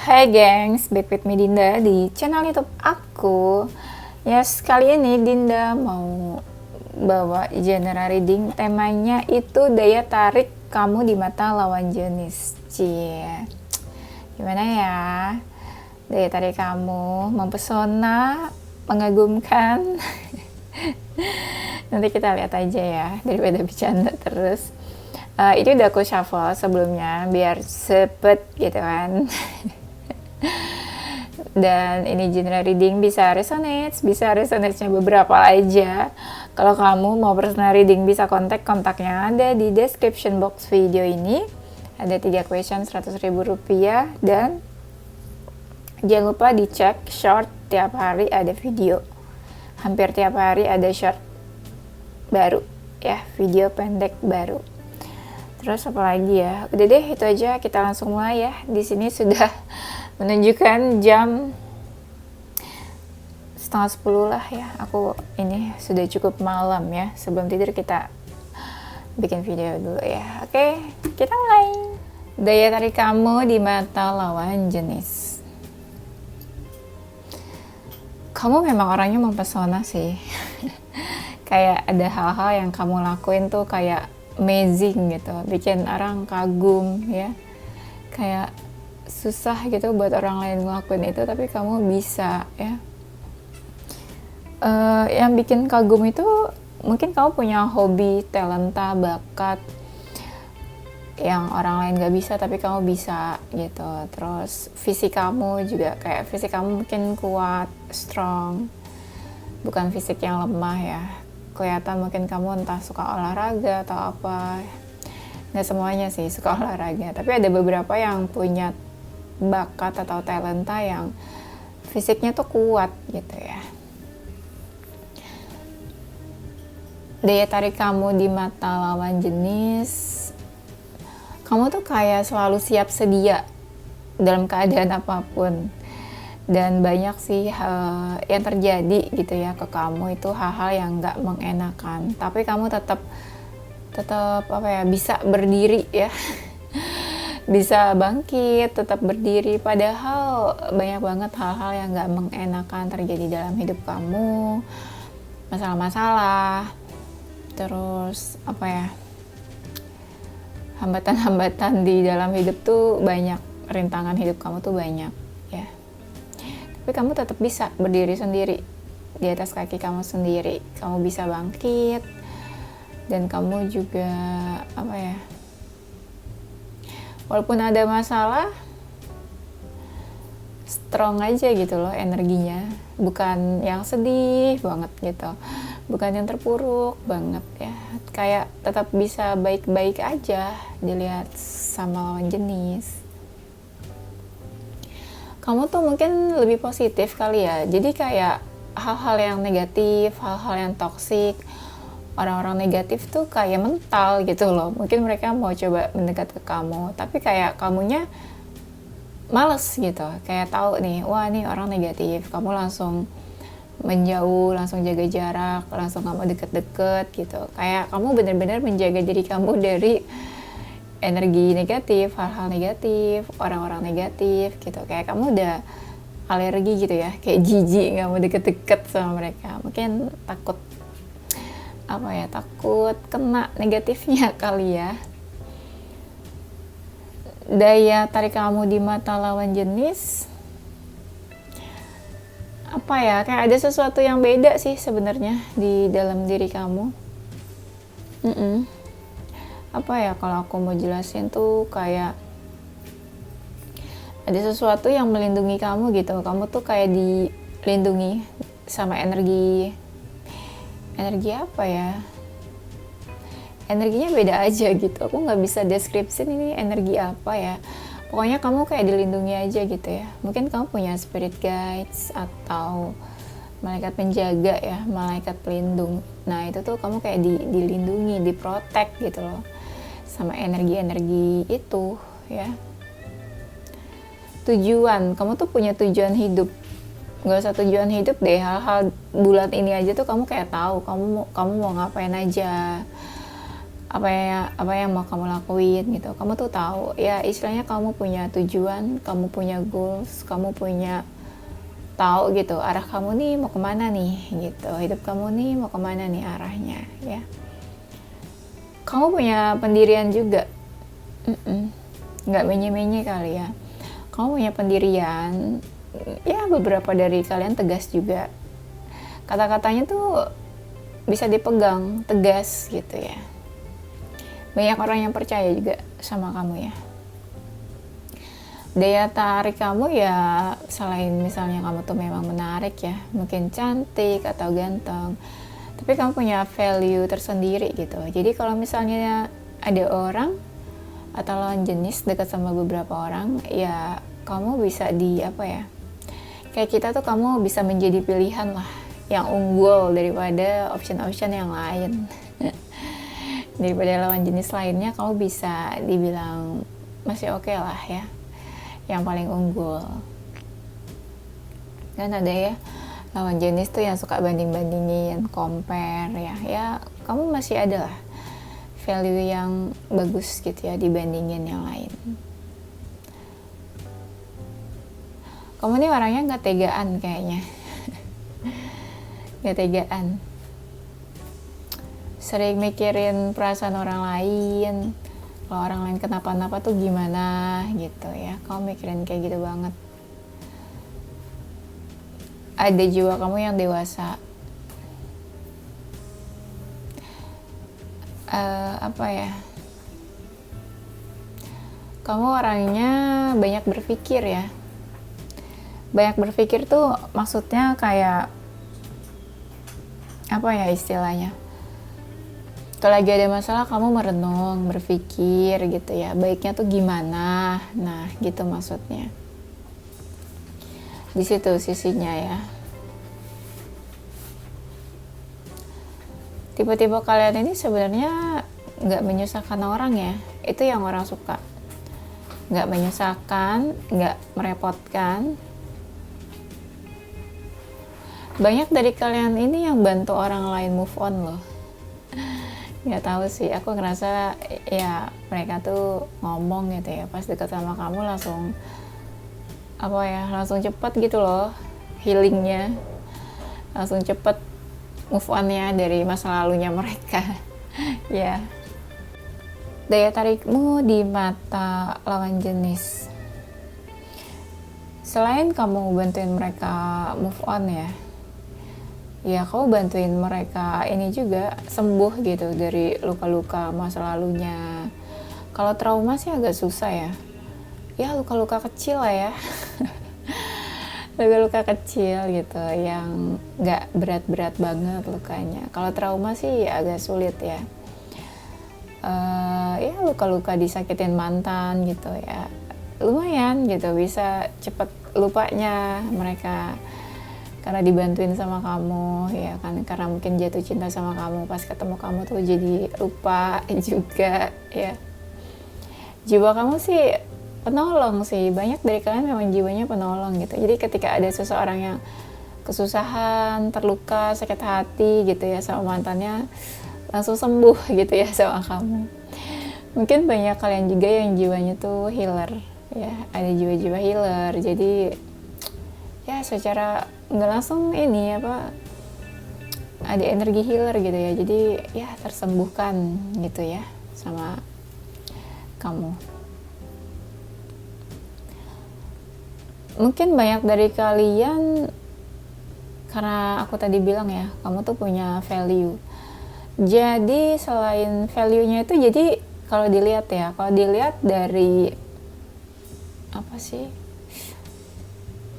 Hai gengs, back with me Dinda di channel YouTube aku. Yes, kali ini Dinda mau bawa general reading. Temanya itu daya tarik kamu di mata lawan jenis. Cie, gimana ya? Daya tarik kamu mempesona, mengagumkan. Nanti kita lihat aja ya, daripada bercanda terus. Ini udah aku shuffle sebelumnya biar sepet gitu kan. Dan ini general reading bisa resonate-nya beberapa aja. Kalau kamu mau personal reading bisa kontaknya ada di description box video ini. Ada 3 question 100.000 rupiah dan jangan lupa dicek short, tiap hari ada video. Hampir tiap hari ada short baru ya, video pendek baru. Terus apa lagi ya? Udah deh, itu aja, kita langsung mulai ya. Di sini sudah menunjukkan jam 9:30 lah ya. Aku ini sudah cukup malam ya. Sebelum tidur kita bikin video dulu ya. Oke, kita mulai. Daya tarik kamu di mata lawan jenis. Kamu memang orangnya mempesona sih. Kayak ada hal-hal yang kamu lakuin tuh kayak amazing gitu, bikin orang kagum ya. Kayak susah gitu buat orang lain ngelakuin itu, tapi kamu bisa ya. Yang bikin kagum itu mungkin kamu punya hobi, talenta, bakat yang orang lain gak bisa tapi kamu bisa gitu. Terus fisik kamu juga, kayak fisik kamu mungkin kuat, strong, bukan fisik yang lemah ya. Kelihatan mungkin kamu entah suka olahraga atau apa. Nggak semuanya sih suka olahraga, tapi ada beberapa yang punya bakat atau talenta yang fisiknya tuh kuat gitu ya. Daya tarik kamu di mata lawan jenis, kamu tuh kayak selalu siap sedia dalam keadaan apapun. Dan banyak sih yang terjadi gitu ya ke kamu itu hal-hal yang nggak mengenakan, tapi kamu tetap apa ya, bisa berdiri ya. Bisa bangkit, tetap berdiri, padahal banyak banget hal-hal yang nggak mengenakan terjadi dalam hidup kamu, masalah-masalah, terus apa ya, hambatan-hambatan di dalam hidup tuh banyak, rintangan hidup kamu tuh banyak ya. Tapi kamu tetap bisa berdiri sendiri di atas kaki kamu sendiri. Kamu bisa bangkit dan kamu juga apa ya, walaupun ada masalah, strong aja gitu loh energinya. Bukan yang sedih banget gitu, bukan yang terpuruk banget ya. Kayak tetap bisa baik-baik aja dilihat sama lawan jenis. Kamu tuh mungkin lebih positif kali ya. Jadi kayak hal-hal yang negatif, hal-hal yang toksik, orang-orang negatif tuh kayak mental gitu loh. Mungkin mereka mau coba mendekat ke kamu, tapi kayak kamunya males gitu. Kayak tahu nih, wah nih orang negatif, kamu langsung menjauh, langsung jaga jarak, langsung gak mau deket-deket gitu. Kayak kamu benar-benar menjaga diri kamu dari energi negatif, hal-hal negatif, orang-orang negatif gitu. Kayak kamu udah alergi gitu ya, kayak jijik, gak mau deket-deket sama mereka. Mungkin takut apa ya, takut kena negatifnya kali ya. Daya tarik kamu di mata lawan jenis, apa ya, kayak ada sesuatu yang beda sih sebenarnya di dalam diri kamu. Apa ya, kalau aku mau jelasin tuh kayak ada sesuatu yang melindungi kamu gitu. Kamu tuh kayak dilindungi sama energi apa ya, energinya beda aja gitu. Aku nggak bisa deskripsiin ini energi apa ya, pokoknya kamu kayak dilindungi aja gitu ya. Mungkin kamu punya spirit guides atau malaikat penjaga ya, malaikat pelindung. Nah itu tuh kamu kayak dilindungi, diprotek gitu loh sama energi-energi itu ya. Tujuan, kamu tuh punya tujuan hidup. Gak usah tujuan hidup deh, hal-hal bulan ini aja tuh kamu kayak tahu kamu mau ngapain aja, apa yang mau kamu lakuin gitu. Kamu tuh tahu ya, istilahnya kamu punya tujuan, kamu punya goals, kamu punya tahu gitu arah kamu nih mau kemana nih gitu, hidup kamu nih mau kemana nih arahnya ya. Kamu punya pendirian juga, nggak menye-menye kali ya. Kamu punya pendirian ya, beberapa dari kalian tegas juga, kata-katanya tuh bisa dipegang tegas gitu ya. Banyak orang yang percaya juga sama kamu ya. Daya tarik kamu ya, selain misalnya kamu tuh memang menarik ya, mungkin cantik atau ganteng, tapi kamu punya value tersendiri gitu. Jadi kalau misalnya ada orang atau lawan jenis dekat sama beberapa orang, ya kamu bisa kayak kita tuh kamu bisa menjadi pilihan lah yang unggul daripada option-option yang lain. Daripada lawan jenis lainnya, kamu bisa dibilang masih oke lah ya, yang paling unggul. Kan ada ya lawan jenis tuh yang suka banding-bandingin, compare ya kamu masih ada lah value yang bagus gitu ya dibandingin yang lain. Kamu nih orangnya gak tegaan kayaknya. Gak tegaan, sering mikirin perasaan orang lain. Kalau orang lain kenapa-napa tuh gimana gitu ya, kamu mikirin kayak gitu banget. Ada jiwa kamu yang dewasa. Kamu orangnya banyak berpikir ya. Banyak berpikir tuh maksudnya kayak istilahnya, kalau lagi ada masalah kamu merenung, berpikir gitu ya, baiknya tuh gimana. Nah gitu maksudnya, di situ sisinya ya. Tipe-tipe kalian ini sebenarnya nggak menyusahkan orang ya, itu yang orang suka. Nggak menyusahkan, nggak merepotkan. Banyak dari kalian ini yang bantu orang lain move on loh. Nggak tahu sih, aku ngerasa ya mereka tuh ngomong gitu ya, pas dekat sama kamu langsung langsung cepet gitu loh healingnya, langsung cepet move onnya dari masa lalunya mereka. Ya, daya tarikmu di mata lawan jenis, selain kamu bantuin mereka move on ya kamu bantuin mereka ini juga sembuh gitu dari luka-luka masa lalunya. Kalau trauma sih agak susah ya luka-luka kecil lah ya. Luka-luka kecil gitu yang nggak berat-berat banget lukanya. Kalau trauma sih agak sulit ya. Ya luka-luka disakitin mantan gitu ya, lumayan gitu bisa cepet lupanya mereka karena dibantuin sama kamu ya kan, karena mungkin jatuh cinta sama kamu, pas ketemu kamu tuh jadi lupa juga ya. Jiwa kamu sih penolong sih, banyak dari kalian memang jiwanya penolong gitu. Jadi ketika ada seseorang yang kesusahan, terluka, sakit hati gitu ya sama mantannya, langsung sembuh gitu ya sama kamu. Mungkin banyak kalian juga yang jiwanya tuh healer ya, ada jiwa-jiwa healer. Jadi ya secara nggak langsung ada energi healer gitu ya, jadi ya tersembuhkan gitu ya sama kamu. Mungkin banyak dari kalian, karena aku tadi bilang ya kamu tuh punya value, jadi selain value-nya itu, jadi kalau dilihat dari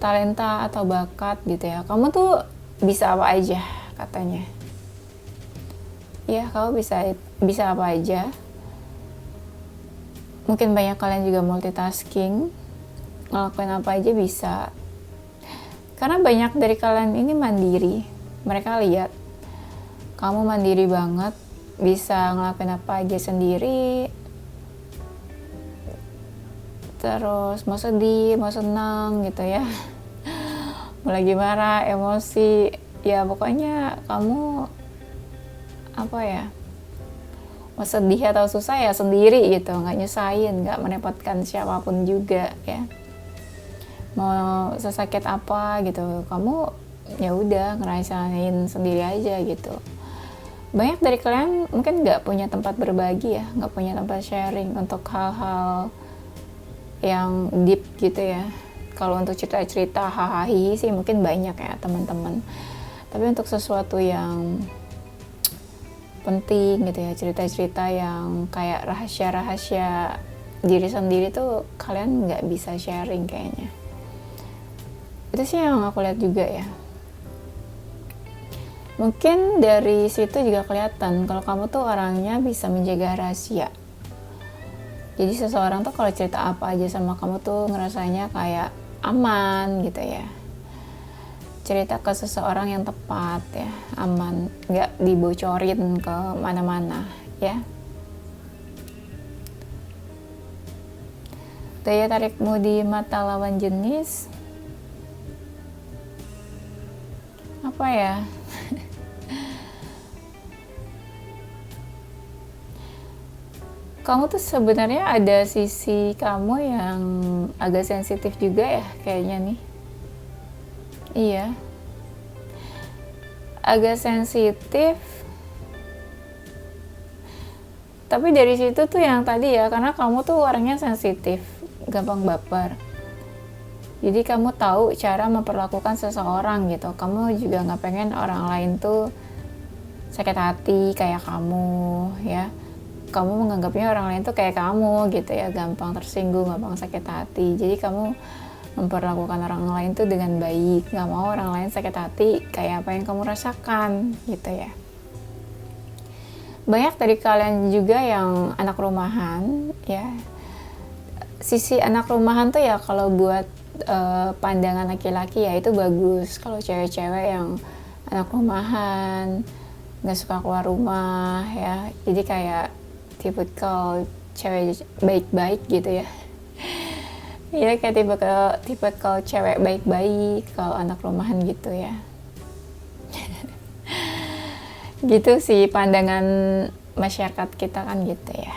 talenta atau bakat gitu ya, kamu tuh bisa apa aja katanya ya, kamu bisa apa aja. Mungkin banyak kalian juga multitasking, ngelakuin apa aja bisa, karena banyak dari kalian ini mandiri. Mereka lihat kamu mandiri banget, bisa ngelakuin apa aja sendiri, terus mau sedih, mau senang gitu ya, mau lagi marah, emosi, ya pokoknya kamu mau sedih atau susah ya sendiri gitu, nggak nyusahin, nggak merepotkan siapapun juga ya. Mau sesakit apa gitu, kamu ya udah ngerasain sendiri aja gitu. Banyak dari kalian mungkin nggak punya tempat berbagi ya, nggak punya tempat sharing untuk hal-hal yang deep gitu ya. Kalau untuk cerita-cerita hahaha sih mungkin banyak ya teman-teman, tapi untuk sesuatu yang penting gitu ya, cerita-cerita yang kayak rahasia-rahasia diri sendiri tuh kalian nggak bisa sharing kayaknya. Itu sih yang aku lihat juga ya. Mungkin dari situ juga kelihatan kalau kamu tuh orangnya bisa menjaga rahasia. Jadi seseorang tuh kalau cerita apa aja sama kamu tuh ngerasanya kayak aman gitu ya. Cerita ke seseorang yang tepat ya, aman, nggak dibocorin ke mana-mana ya. Daya tarikmu di mata lawan jenis apa ya? Kamu tuh sebenarnya ada sisi kamu yang agak sensitif juga ya kayaknya nih. Iya, agak sensitif. Tapi dari situ tuh yang tadi ya, karena kamu tuh orangnya sensitif, gampang baper. Jadi kamu tahu cara memperlakukan seseorang gitu. Kamu juga nggak pengen orang lain tuh sakit hati kayak kamu ya. Kamu menganggapnya orang lain tuh kayak kamu gitu ya, gampang tersinggung, gampang sakit hati. Jadi kamu memperlakukan orang lain tuh dengan baik, nggak mau orang lain sakit hati kayak apa yang kamu rasakan gitu ya. Banyak dari kalian juga yang anak rumahan ya. Sisi anak rumahan tuh ya kalau buat pandangan laki-laki ya itu bagus. Kalau cewek-cewek yang anak rumahan, nggak suka keluar rumah ya, jadi kayak tipikal cewek baik-baik gitu ya. Ya kayak tipikal cewek baik-baik kalau anak rumahan gitu ya. Gitu sih pandangan masyarakat kita kan gitu ya.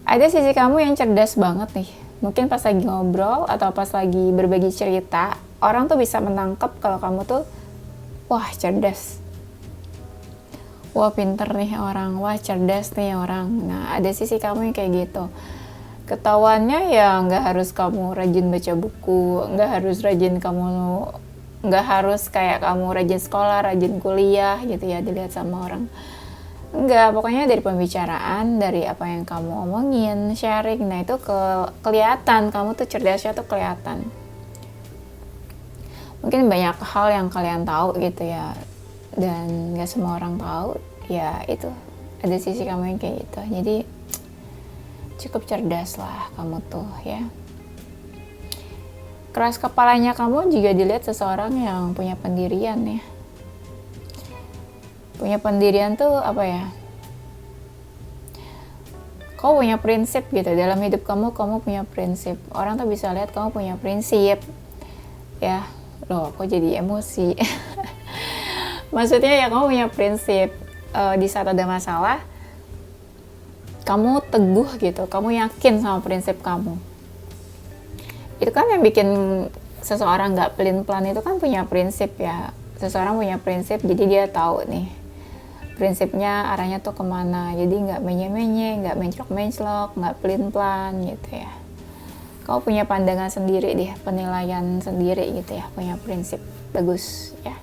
Ada sisi kamu yang cerdas banget nih. Mungkin pas lagi ngobrol atau pas lagi berbagi cerita, orang tuh bisa menangkap kalau kamu tuh wah cerdas. Wah pinter nih orang, wah cerdas nih orang. Nah ada sisi kamu yang kayak gitu. Ketahuannya ya nggak harus kamu rajin baca buku, nggak harus kayak kamu rajin sekolah, rajin kuliah gitu ya dilihat sama orang. Enggak, pokoknya dari pembicaraan, dari apa yang kamu omongin, sharing, nah itu kelihatan kamu tuh cerdasnya tuh kelihatan. Mungkin banyak hal yang kalian tahu gitu ya, dan nggak semua orang tahu, ya itu ada sisi kamu yang kayak gitu. Jadi cukup cerdas lah kamu tuh ya. Keras kepalanya kamu juga dilihat seseorang yang punya pendirian ya. Punya pendirian tuh apa ya? Kau punya prinsip gitu dalam hidup kamu punya prinsip. Orang tuh bisa lihat kamu punya prinsip ya. Loh kok jadi emosi. Maksudnya ya kamu punya prinsip. Di saat ada masalah kamu teguh gitu, kamu yakin sama prinsip kamu. Itu kan yang bikin seseorang gak pelin-pelan itu kan punya prinsip ya. Seseorang punya prinsip, jadi dia tahu nih prinsipnya arahnya tuh kemana. Jadi gak menye-menye, gak menclok-menclok, gak pelin-pelan gitu ya. Kau punya pandangan sendiri deh, penilaian sendiri gitu ya, punya prinsip, bagus ya.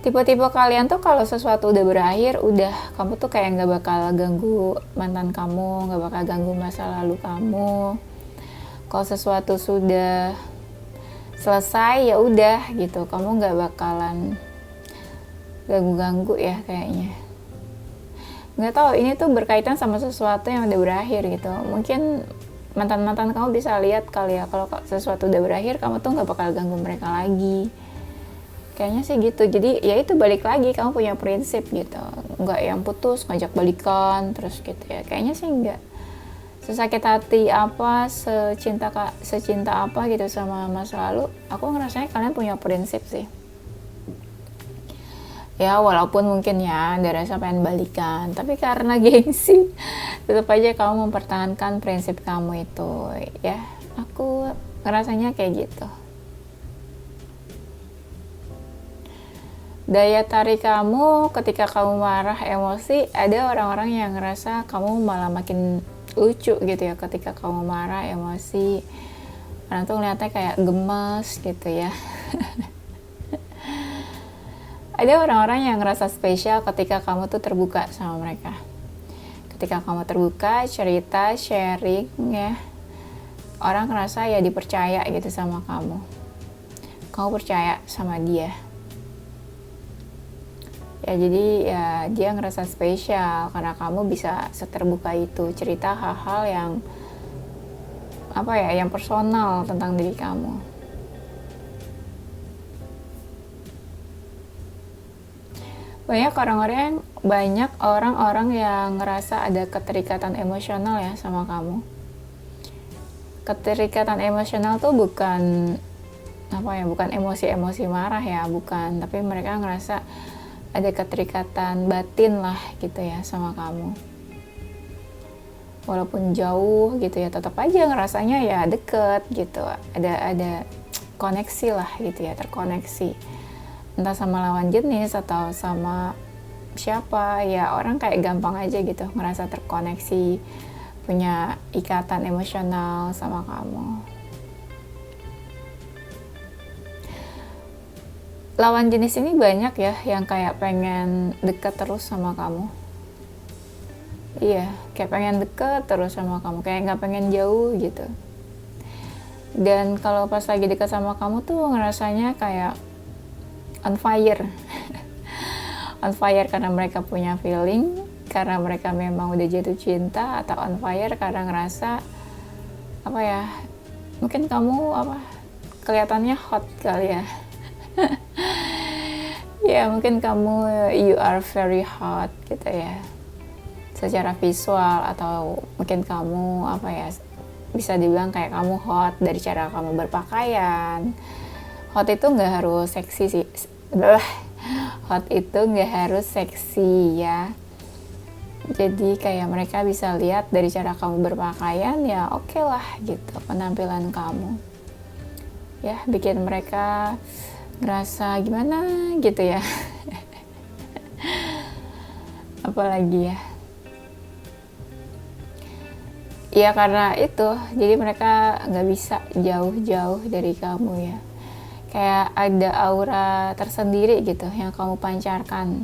Tipe-tipe kalian tuh kalau sesuatu udah berakhir, udah kamu tuh kayak nggak bakal ganggu mantan kamu, nggak bakal ganggu masa lalu kamu. Kalau sesuatu sudah selesai ya udah gitu, kamu nggak bakalan ganggu-ganggu ya kayaknya. Nggak tahu ini tuh berkaitan sama sesuatu yang udah berakhir gitu. Mungkin mantan-mantan kamu bisa lihat kali ya kalau sesuatu udah berakhir, kamu tuh nggak bakal ganggu mereka lagi. Kayaknya sih gitu. Jadi ya itu balik lagi kamu punya prinsip gitu. Nggak yang putus ngajak balikan terus gitu ya. Kayaknya sih enggak. Sesakit hati apa, secinta apa gitu sama masa lalu, aku ngerasanya kalian punya prinsip sih. Ya walaupun mungkin ya ada rasa pengen balikan, tapi karena gengsi tetap aja kamu mempertahankan prinsip kamu itu. Ya aku ngerasanya kayak gitu. Daya tarik kamu ketika kamu marah, emosi, ada orang-orang yang ngerasa kamu malah makin lucu gitu ya ketika kamu marah, emosi. Orang tuh ngeliatnya kayak gemes gitu ya. Ada orang-orang yang ngerasa spesial ketika kamu tuh terbuka sama mereka. Ketika kamu terbuka, cerita, sharing ya, orang ngerasa ya dipercaya gitu sama kamu. Kamu percaya sama dia. Ya jadi ya dia ngerasa spesial karena kamu bisa seterbuka itu, cerita hal-hal yang yang personal tentang diri kamu. Banyak orang-orang yang ngerasa ada keterikatan emosional ya sama kamu. Keterikatan emosional tuh bukan bukan emosi-emosi marah ya, bukan, tapi mereka ngerasa ada keterikatan batin lah gitu ya sama kamu. Walaupun jauh gitu ya, tetap aja ngerasanya ya deket gitu, ada koneksi lah gitu ya, terkoneksi. Entah sama lawan jenis atau sama siapa, ya orang kayak gampang aja gitu ngerasa terkoneksi, punya ikatan emosional sama kamu. Lawan jenis ini banyak ya yang kayak pengen deket terus sama kamu. Iya, kayak pengen deket terus sama kamu, kayak nggak pengen jauh gitu. Dan kalau pas lagi deket sama kamu tuh ngerasanya kayak on fire. On fire karena mereka punya feeling, karena mereka memang udah jatuh cinta, atau on fire karena ngerasa mungkin kamu kelihatannya hot kali ya. Ya mungkin kamu you are very hot gitu ya secara visual, atau mungkin kamu bisa dibilang kayak kamu hot dari cara kamu berpakaian. Hot itu nggak harus seksi sih. Hot itu nggak harus seksi ya. Jadi kayak mereka bisa lihat dari cara kamu berpakaian, ya oke lah gitu penampilan kamu. Ya bikin mereka ngerasa gimana gitu ya. Apalagi ya. Ya karena itu, jadi mereka nggak bisa jauh-jauh dari kamu ya. Kayak ada aura tersendiri gitu yang kamu pancarkan,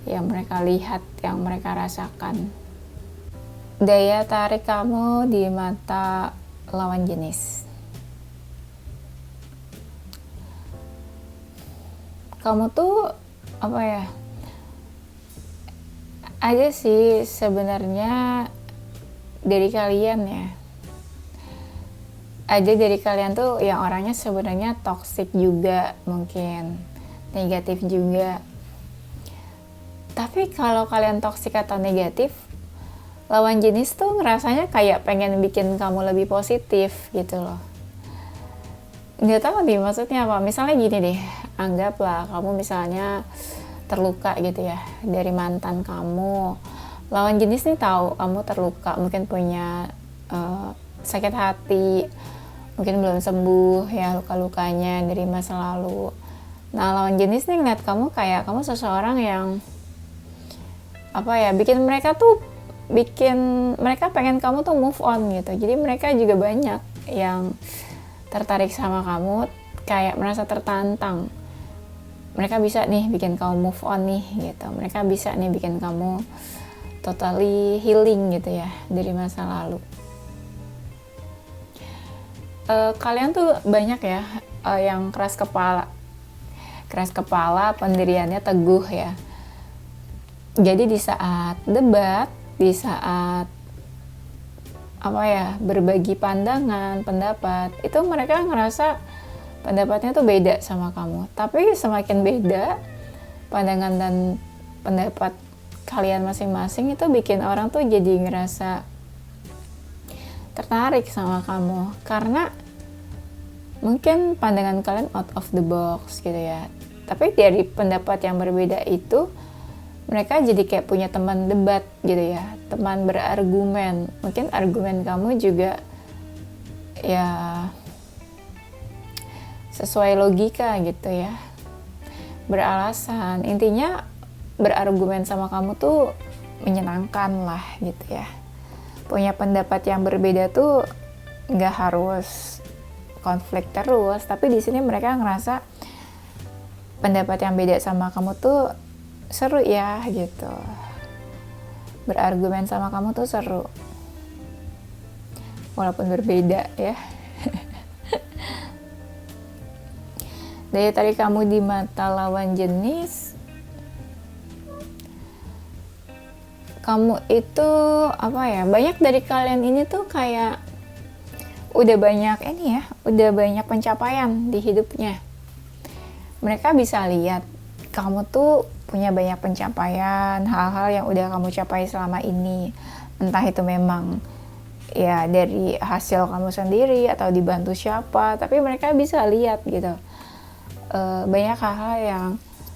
yang mereka lihat, yang mereka rasakan. Daya tarik kamu di mata lawan jenis. Kamu tuh ada sih sebenarnya dari kalian ya. Ada dari kalian tuh yang orangnya sebenarnya toxic juga, mungkin negatif juga. Tapi kalau kalian toxic atau negatif, lawan jenis tuh ngerasanya kayak pengen bikin kamu lebih positif gitu loh. Nggak tahu nih maksudnya apa. Misalnya gini deh, anggaplah kamu misalnya terluka gitu ya dari mantan kamu. Lawan jenis nih tahu kamu terluka, mungkin punya sakit hati, mungkin belum sembuh ya luka-lukanya dari masa lalu. Nah lawan jenis nih ngeliat kamu kayak kamu seseorang yang bikin mereka pengen kamu tuh move on gitu. Jadi mereka juga banyak yang tertarik sama kamu, kayak merasa tertantang. Mereka bisa nih bikin kamu move on nih gitu. Mereka bisa nih bikin kamu totally healing gitu ya dari masa lalu. Kalian tuh banyak ya yang keras kepala, pendiriannya teguh ya. Jadi di saat debat, di saat berbagi pandangan, pendapat, itu mereka ngerasa pendapatnya tuh beda sama kamu. Tapi semakin beda pandangan dan pendapat kalian masing-masing, itu bikin orang tuh jadi ngerasa tertarik sama kamu, karena mungkin pandangan kalian out of the box gitu ya. Tapi dari pendapat yang berbeda itu, mereka jadi kayak punya teman debat gitu ya, teman berargumen. Mungkin argumen kamu juga ya sesuai logika gitu ya, beralasan. Intinya berargumen sama kamu tuh menyenangkan lah gitu ya. Punya pendapat yang berbeda tuh nggak harus konflik terus, tapi di sini mereka ngerasa pendapat yang beda sama kamu tuh seru ya gitu. Berargumen sama kamu tuh seru, walaupun berbeda ya. Dari tadi kamu di mata lawan jenis, kamu itu apa ya, banyak dari kalian ini tuh kayak udah banyak ini ya, udah banyak pencapaian di hidupnya. Mereka bisa lihat kamu tuh punya banyak pencapaian, hal-hal yang udah kamu capai selama ini. Entah itu memang ya dari hasil kamu sendiri atau dibantu siapa, tapi mereka bisa lihat gitu. Banyak hal-hal yang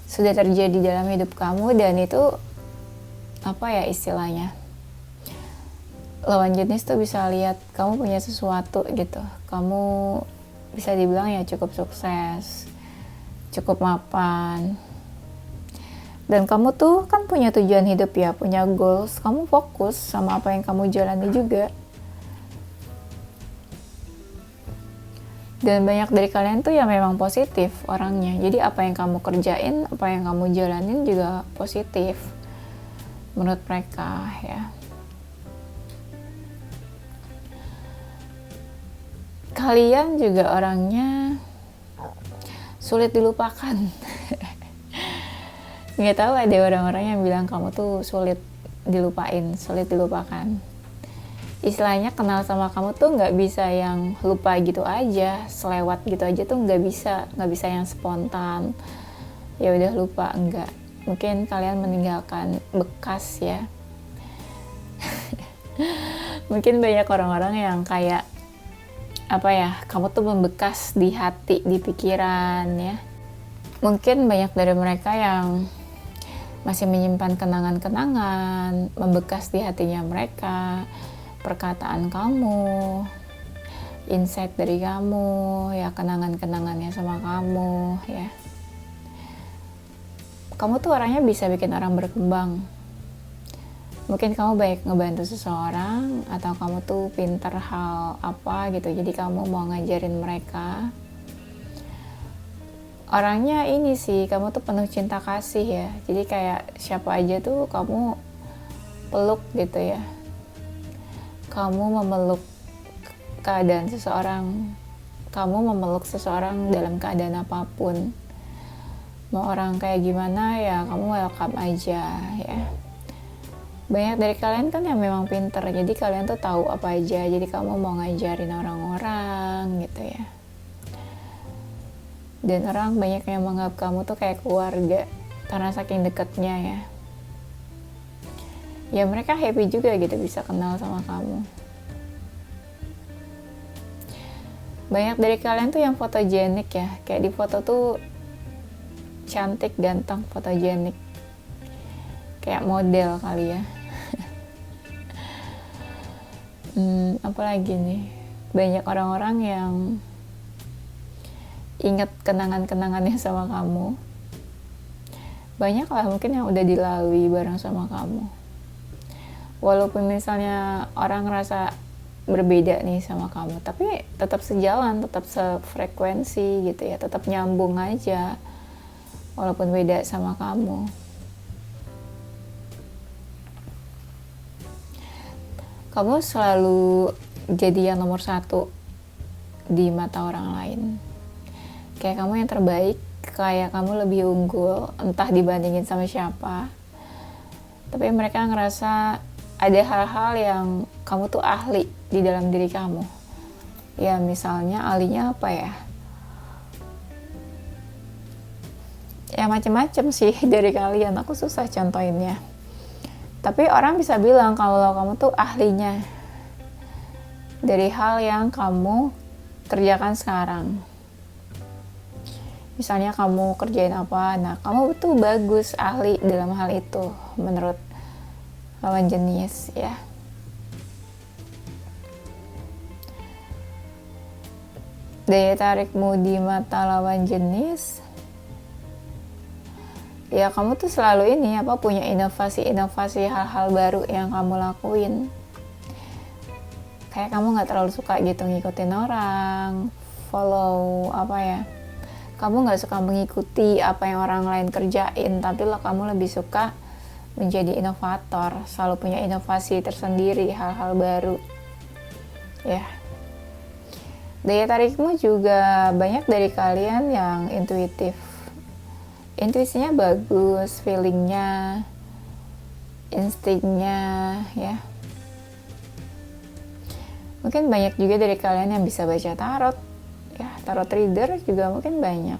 sudah terjadi dalam hidup kamu, dan itu apa ya istilahnya, lawan jenis tuh bisa lihat kamu punya sesuatu gitu. Kamu bisa dibilang ya cukup sukses, cukup mapan, dan kamu tuh kan punya tujuan hidup ya, punya goals. Kamu fokus sama apa yang kamu jalani juga. Dan banyak dari kalian tuh ya memang positif orangnya. Jadi apa yang kamu kerjain, apa yang kamu jalanin juga positif menurut mereka ya. Kalian juga orangnya sulit dilupakan. Nggak tahu, ada orang-orang yang bilang kamu tuh sulit dilupain, sulit dilupakan. Istilahnya kenal sama kamu tuh nggak bisa yang lupa gitu aja, selewat gitu aja tuh nggak bisa yang spontan. Ya udah lupa, enggak. Mungkin kalian meninggalkan bekas ya. Mungkin banyak orang-orang yang kayak apa ya, kamu tuh membekas di hati, di pikiran ya. Mungkin banyak dari mereka yang masih menyimpan kenangan-kenangan, membekas di hatinya mereka, perkataan kamu, insight dari kamu, ya kenangan-kenangannya sama kamu ya. Kamu tuh orangnya bisa bikin orang berkembang. Mungkin kamu baik ngebantu seseorang, atau kamu tuh pinter hal apa gitu, jadi kamu mau ngajarin mereka. Orangnya ini sih, kamu tuh penuh cinta kasih ya. Jadi kayak siapa aja tuh kamu peluk gitu ya. Kamu memeluk keadaan seseorang. Kamu memeluk seseorang dalam keadaan apapun. Mau orang kayak gimana ya kamu welcome aja ya. Banyak dari kalian kan yang memang pinter, jadi kalian tuh tahu apa aja, jadi kamu mau ngajarin orang-orang gitu ya. Dan orang banyak yang menganggap kamu tuh kayak keluarga karena saking dekatnya ya. Ya mereka happy juga gitu bisa kenal sama kamu. Banyak dari kalian tuh yang fotogenik ya, kayak di foto tuh cantik, ganteng, fotogenik, kayak model kali ya. Apalagi nih, banyak orang-orang yang ingat kenangan-kenangannya sama kamu. Banyak lah mungkin yang udah dilalui bareng sama kamu. Walaupun misalnya orang ngerasa berbeda nih sama kamu, tapi tetap sejalan, tetap sefrekuensi gitu ya, tetap nyambung aja walaupun beda sama kamu. Kamu selalu jadi yang nomor satu di mata orang lain. Kayak kamu yang terbaik, kayak kamu lebih unggul, entah dibandingin sama siapa. Tapi mereka ngerasa ada hal-hal yang kamu tuh ahli di dalam diri kamu. Ya misalnya ahlinya apa ya? Ya macam-macam sih dari kalian, aku susah contohinnya. Tapi orang bisa bilang kalau kamu tuh ahlinya dari hal yang kamu kerjakan sekarang. Misalnya kamu kerjain apa, nah kamu tuh bagus, ahli dalam hal itu menurut lawan jenis ya. Daya tarikmu di mata lawan jenis, ya kamu tuh selalu punya inovasi hal-hal baru yang kamu lakuin. Kayak kamu nggak terlalu suka gitu ngikutin orang, follow kamu nggak suka mengikuti apa yang orang lain kerjain, tapi kamu lebih suka menjadi inovator, selalu punya inovasi tersendiri, hal-hal baru ya. Daya tarikmu juga banyak dari kalian yang intuitif, intuisinya bagus, feelingnya, instingnya ya. Mungkin banyak juga dari kalian yang bisa baca tarot ya, tarot reader juga mungkin banyak.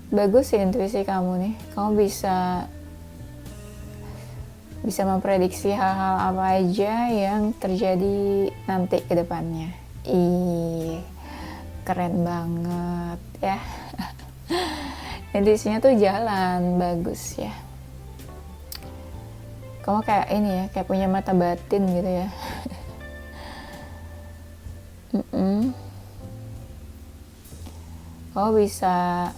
Bagus sih intuisi kamu nih, kamu bisa memprediksi hal-hal apa aja yang terjadi nanti ke depannya. Ih, keren banget ya. Intuisinya tuh jalan, bagus ya. Kamu kayak kayak punya mata batin gitu ya. Kamu bisa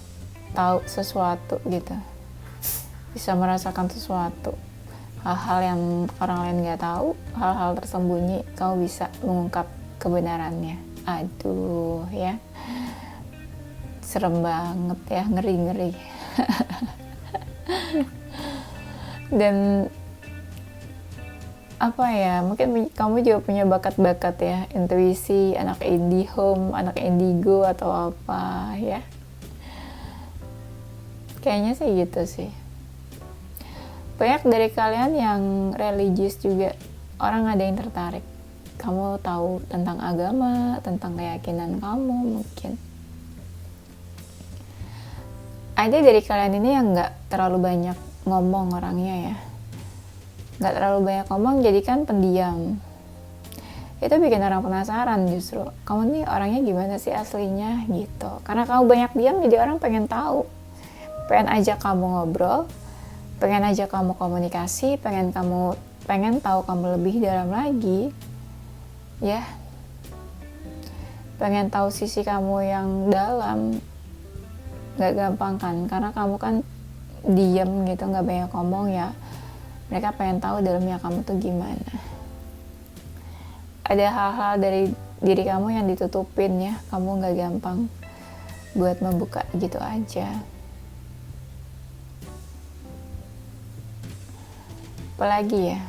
tahu sesuatu gitu, bisa merasakan sesuatu, hal-hal yang orang lain nggak tahu, hal-hal tersembunyi, kamu bisa mengungkap kebenarannya. Aduh ya, serem banget ya, ngeri. Dan mungkin kamu juga punya bakat-bakat ya, intuisi, anak IndiHome, anak indigo atau apa ya. Kayaknya sih gitu sih. Banyak dari kalian yang religius juga, orang ada yang tertarik. Kamu tahu tentang agama, tentang keyakinan kamu mungkin. Ada dari kalian ini yang nggak terlalu banyak ngomong orangnya ya. Nggak terlalu banyak ngomong, jadi kan pendiam. Itu bikin orang penasaran justru. Kamu nih orangnya gimana sih aslinya gitu. Karena kamu banyak diam, jadi orang pengen tahu. Pengen ajak kamu ngobrol, pengen ajak kamu komunikasi, pengen tahu kamu lebih dalam lagi ya, pengen tahu sisi kamu yang dalam. Gak gampang kan, karena kamu kan diem gitu, gak banyak ngomong ya. Mereka pengen tahu dalamnya kamu tuh gimana. Ada hal-hal dari diri kamu yang ditutupin ya, kamu gak gampang buat membuka gitu aja. Apalagi ya,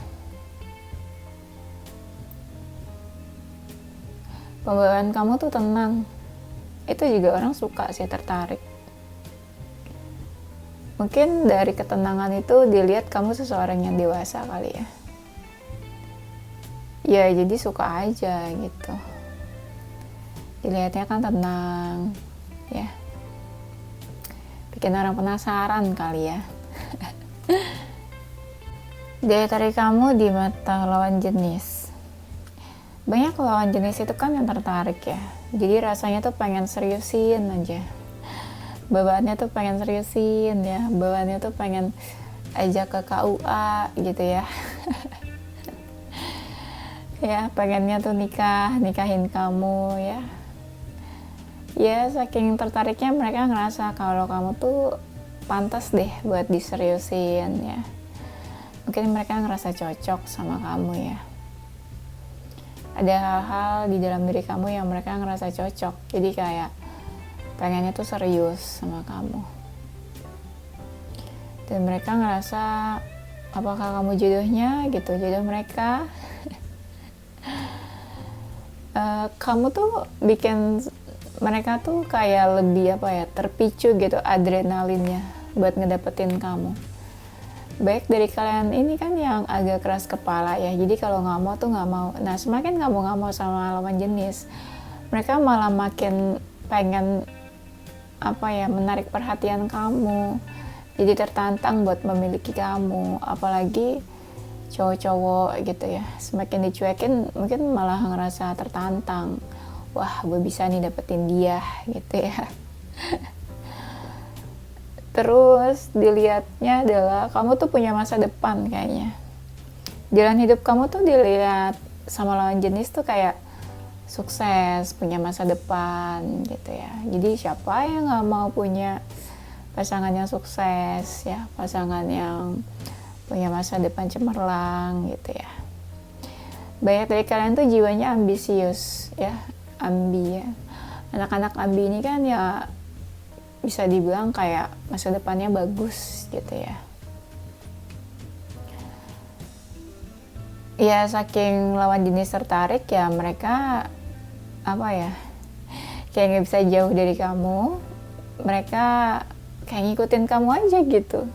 pembawaan kamu tuh tenang, itu juga orang suka sih, tertarik. Mungkin dari ketenangan itu dilihat kamu seseorang yang dewasa kali ya. Ya jadi suka aja gitu, dilihatnya kan tenang ya, bikin orang penasaran kali ya. Daya tarik kamu di mata lawan jenis, banyak lawan jenis itu kan yang tertarik ya, jadi rasanya tuh pengen seriusin aja, bawaannya tuh pengen seriusin ya, bawaannya tuh pengen ajak ke KUA gitu ya. Ya pengennya tuh nikahin kamu ya. Ya saking tertariknya mereka ngerasa kalau kamu tuh pantas deh buat diseriusin ya. Mungkin mereka ngerasa cocok sama kamu ya. Ada hal-hal di dalam diri kamu yang mereka ngerasa cocok, jadi kayak pengennya tuh serius sama kamu. Dan mereka ngerasa apakah kamu jodohnya gitu, jodoh mereka. Kamu tuh bikin mereka tuh kayak lebih terpicu gitu adrenalinnya buat ngedapetin kamu. Baik dari kalian ini kan yang agak keras kepala ya, jadi kalau nggak mau tuh nggak mau. Nah semakin kamu nggak mau sama lawan jenis, mereka malah makin pengen menarik perhatian kamu, jadi tertantang buat memiliki kamu. Apalagi cowok-cowok gitu ya, semakin dicuekin mungkin malah ngerasa tertantang, wah gue bisa nih dapetin dia gitu ya. Terus dilihatnya adalah kamu tuh punya masa depan kayaknya. Jalan hidup kamu tuh dilihat sama lawan jenis tuh kayak sukses, punya masa depan gitu ya. Jadi siapa yang nggak mau punya pasangan yang sukses ya, pasangan yang punya masa depan cemerlang gitu ya. Banyak dari kalian tuh jiwanya ambisius ya, ambi ya. Anak-anak ambi ini kan ya bisa dibilang kayak masa depannya bagus gitu ya. Ya saking lawan jenis tertarik ya mereka apa ya, kayak nggak bisa jauh dari kamu. Mereka kayak ngikutin kamu aja gitu.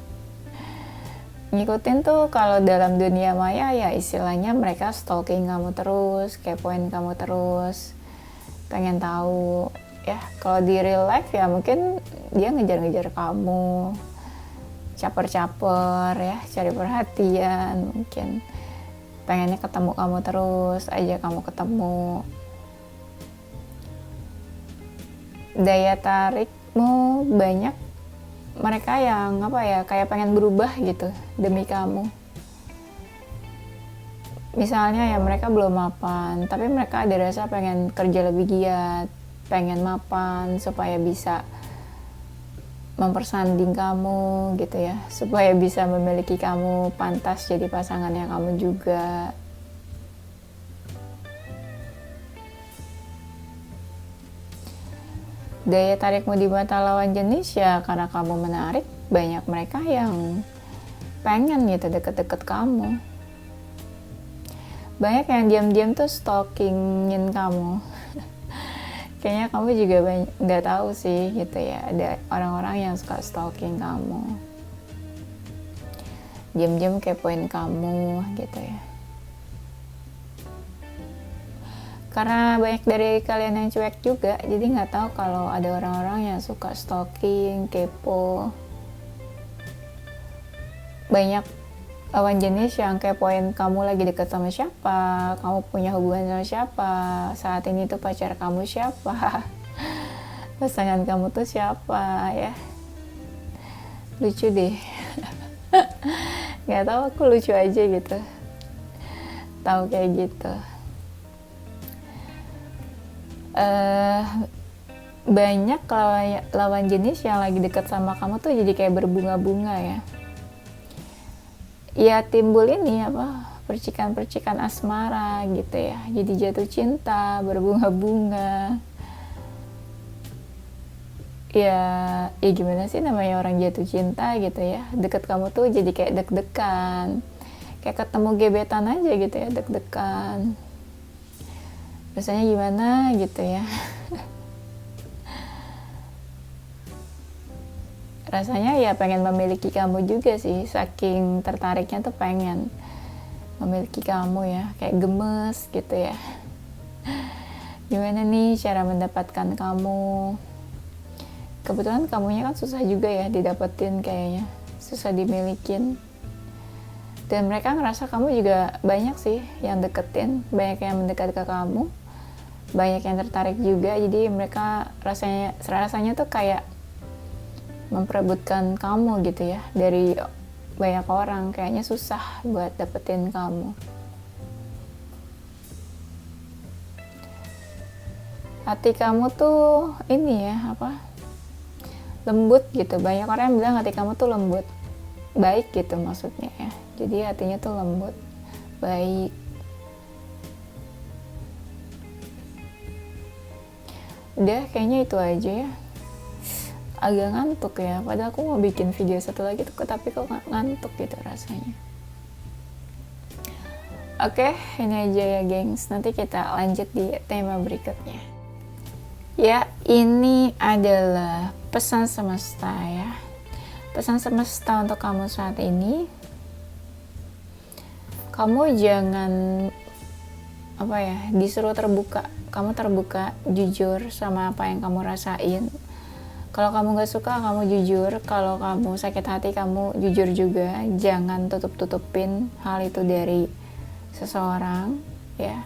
Ngikutin tuh kalau dalam dunia maya ya istilahnya mereka stalking kamu terus, kepoin kamu terus, pengen tahu ya. Kalau di real life ya mungkin dia ngejar-ngejar kamu, caper-caper ya, cari perhatian, mungkin pengennya ketemu kamu terus, ajak kamu ketemu. Daya tarikmu banyak, mereka yang apa ya, kayak pengen berubah gitu demi kamu. Misalnya ya mereka belum mapan, tapi mereka ada rasa pengen kerja lebih giat, pengen mapan supaya bisa mempersanding kamu gitu ya, supaya bisa memiliki kamu, pantas jadi pasangannya kamu juga. Daya tarikmu di mata lawan jenis ya karena kamu menarik, banyak mereka yang pengen gitu deket-deket kamu. Banyak yang diam-diam tuh stalkingin kamu. Kayaknya kamu juga nggak tahu sih gitu ya, ada orang-orang yang suka stalking kamu, diam-diam kepoin kamu gitu ya. Karena banyak dari kalian yang cuek juga, jadi nggak tahu kalau ada orang-orang yang suka stalking, kepo. Banyak lawan jenis yang kepoin kamu lagi deket sama siapa, kamu punya hubungan sama siapa, saat ini tuh pacar kamu siapa, pasangan kamu tuh siapa ya. Lucu deh. Nggak tahu, aku lucu aja gitu tahu kayak gitu. Banyak lawan jenis yang lagi deket sama kamu tuh jadi kayak berbunga-bunga ya. Ya timbul ini apa, percikan-percikan asmara gitu ya, jadi jatuh cinta, berbunga-bunga. Ya gimana sih namanya orang jatuh cinta gitu ya, deket kamu tuh jadi kayak deg-degan, kayak ketemu gebetan aja gitu ya, deg-degan. Rasanya gimana gitu ya. Rasanya ya pengen memiliki kamu juga sih, saking tertariknya tuh pengen memiliki kamu ya, kayak gemes gitu ya. Gimana nih cara mendapatkan kamu? Kebetulan kamunya kan susah juga ya didapetin kayaknya, susah dimilikin. Dan mereka ngerasa kamu juga banyak sih yang deketin, banyak yang mendekat ke kamu, banyak yang tertarik juga. Jadi mereka rasanya tuh kayak memperebutkan kamu gitu ya dari banyak orang, kayaknya susah buat dapetin kamu. Hati kamu tuh ini ya apa, lembut gitu. Banyak orang yang bilang hati kamu tuh lembut, baik gitu maksudnya ya. Jadi hatinya tuh lembut, baik. Udah kayaknya itu aja ya. Agak ngantuk ya, padahal aku mau bikin video satu lagi tuh, tapi kok ngantuk gitu rasanya. Oke, ini aja ya gengs, nanti kita lanjut di tema berikutnya. Ya, ini adalah pesan semesta ya. Pesan semesta untuk kamu saat ini. Kamu jangan apa ya, disuruh terbuka. Kamu terbuka, jujur sama apa yang kamu rasain. Kalau kamu gak suka, kamu jujur. Kalau kamu sakit hati, kamu jujur juga. Jangan tutup-tutupin hal itu dari seseorang ya.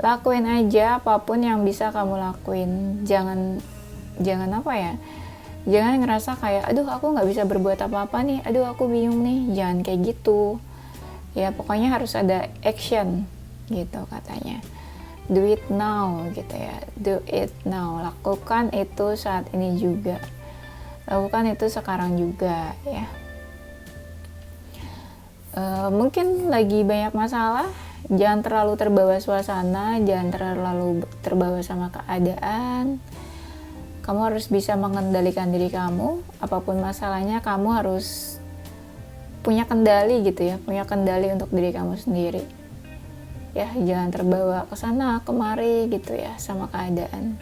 Lakuin aja apapun yang bisa kamu lakuin. Jangan jangan apa ya, jangan ngerasa kayak aduh aku nggak bisa berbuat apa-apa nih, aduh aku bingung nih, jangan kayak gitu ya. Pokoknya harus ada action gitu katanya, do it now gitu ya, do it now, lakukan itu saat ini juga, lakukan itu sekarang juga ya. Mungkin lagi banyak masalah, jangan terlalu terbawa suasana, jangan terlalu terbawa sama keadaan. Kamu harus bisa mengendalikan diri kamu, apapun masalahnya kamu harus punya kendali gitu ya, punya kendali untuk diri kamu sendiri. Ya, jangan terbawa ke sana kemari gitu ya sama keadaan.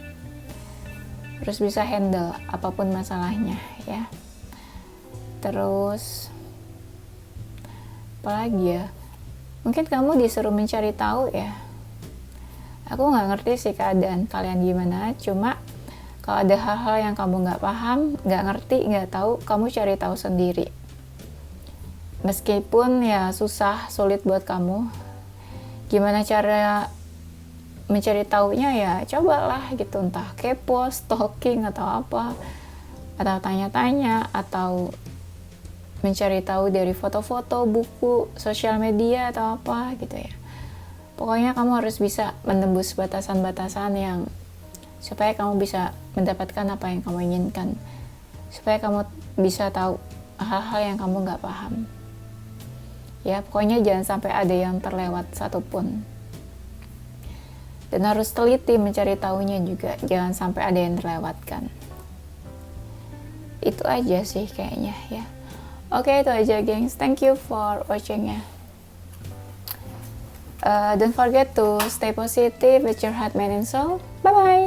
Harus bisa handle apapun masalahnya ya. Terus apalagi ya, mungkin kamu disuruh mencari tahu ya. Aku nggak ngerti sih keadaan kalian gimana, cuma kalau ada hal-hal yang kamu nggak paham, nggak ngerti, nggak tahu, kamu cari tahu sendiri. Meskipun ya susah, sulit buat kamu, gimana cara mencari taunya ya cobalah gitu, entah kepo, stalking atau apa, atau tanya-tanya, atau mencari tahu dari foto-foto, buku, sosial media atau apa gitu ya. Pokoknya kamu harus bisa menembus batasan-batasan yang supaya kamu bisa mendapatkan apa yang kamu inginkan, supaya kamu bisa tahu hal-hal yang kamu nggak paham. Ya pokoknya jangan sampai ada yang terlewat satupun. Dan harus teliti mencari tahunya juga, jangan sampai ada yang terlewatkan. Itu aja sih kayaknya ya. Oke, itu aja gengs, thank you for watching ya. Don't forget to stay positive with your heart, mind and soul. Bye bye.